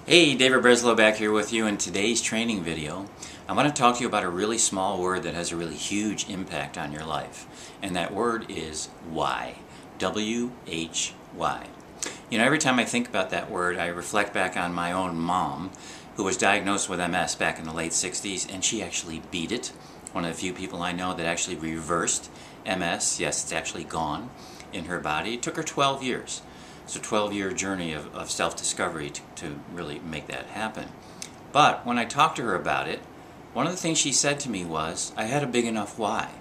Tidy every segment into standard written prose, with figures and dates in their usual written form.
Hey, David Breslow back here with you in today's training video. I want to talk to you about a really small word that has a really huge impact on your life. And that word is why. W-H-Y. You know, every time I think about that word, I reflect back on my own mom, who was diagnosed with MS back in the late 60s, and she actually beat it. One of the few people I know that actually reversed MS. Yes, it's actually gone in her body. It took her 12 years. It's a 12-year journey of self-discovery to really make that happen. But when I talked to her about it, one of the things she said to me was, I had a big enough why.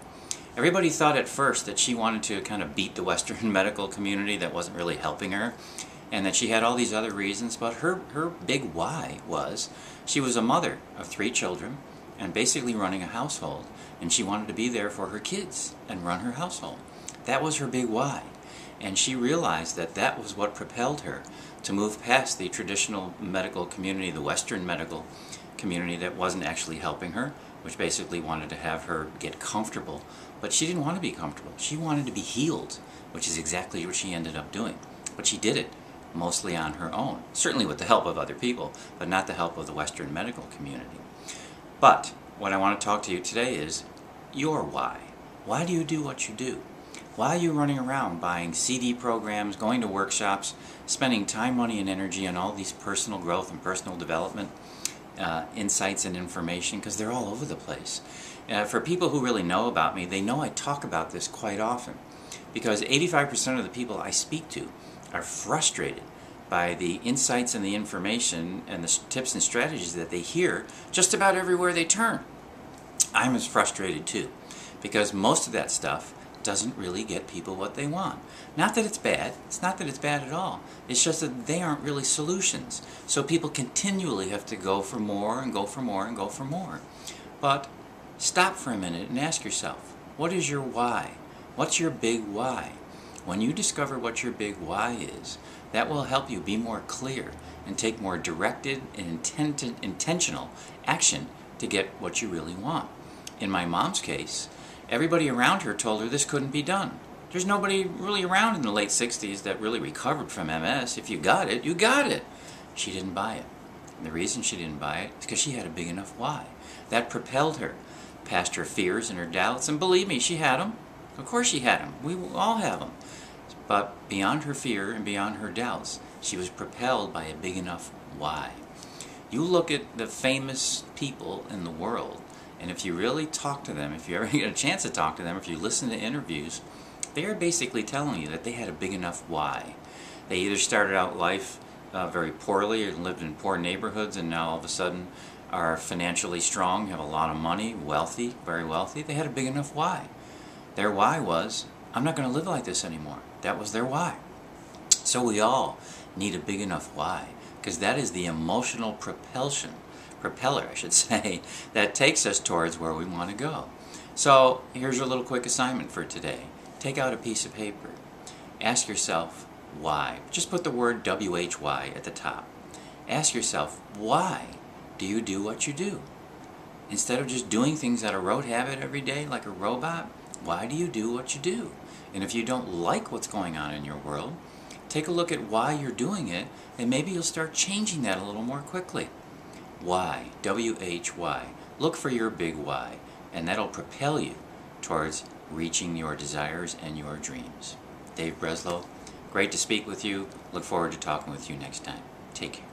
Everybody thought at first that she wanted to kind of beat the Western medical community that wasn't really helping her, and that she had all these other reasons, but her big why was she was a mother of 3 children and basically running a household, and she wanted to be there for her kids and run her household. That was her big why. And she realized that that was what propelled her to move past the traditional medical community, the Western medical community that wasn't actually helping her, which basically wanted to have her get comfortable. But she didn't want to be comfortable. She wanted to be healed, which is exactly what she ended up doing. But she did it mostly on her own, certainly with the help of other people, but not the help of the Western medical community. But what I want to talk to you today is your why. Why do you do what you do? Why are you running around buying CD programs, going to workshops, spending time, money, and energy on all these personal growth and personal development insights and information? Because they're all over the place. For people who really know about me, they know I talk about this quite often. Because 85% of the people I speak to are frustrated by the insights and the information and the tips and strategies that they hear just about everywhere they turn. I'm as frustrated too. Because most of that stuff doesn't really get people what they want. Not that it's bad. It's not that it's bad at all. It's just that they aren't really solutions. So people continually have to go for more and go for more and go for more. But stop for a minute and ask yourself, what is your why? What's your big why? When you discover what your big why is, that will help you be more clear and take more directed and intentional action to get what you really want. In my mom's case, everybody around her told her this couldn't be done. There's nobody really around in the late 60s that really recovered from MS. If you got it, you got it. She didn't buy it. And the reason she didn't buy it is because she had a big enough why. That propelled her past her fears and her doubts. And believe me, she had them. Of course she had them. We all have them. But beyond her fear and beyond her doubts, she was propelled by a big enough why. You look at the famous people in the world, and if you really talk to them, if you ever get a chance to talk to them, if you listen to interviews, they are basically telling you that they had a big enough why. They either started out life very poorly and lived in poor neighborhoods and now all of a sudden are financially strong, have a lot of money, wealthy, very wealthy. They had a big enough why. Their why was, I'm not going to live like this anymore. That was their why. So we all need a big enough why, because that is the emotional propeller, I should say, that takes us towards where we want to go. So here's a little quick assignment for today. Take out a piece of paper. Ask yourself why. Just put the word W-H-Y at the top. Ask yourself, why do you do what you do? Instead of just doing things out of rote habit every day like a robot, why do you do what you do? And if you don't like what's going on in your world, take a look at why you're doing it, and maybe you'll start changing that a little more quickly. Why, W-H-Y. Look for your big why, and that'll propel you towards reaching your desires and your dreams. Dave Breslow, great to speak with you. Look forward to talking with you next time. Take care.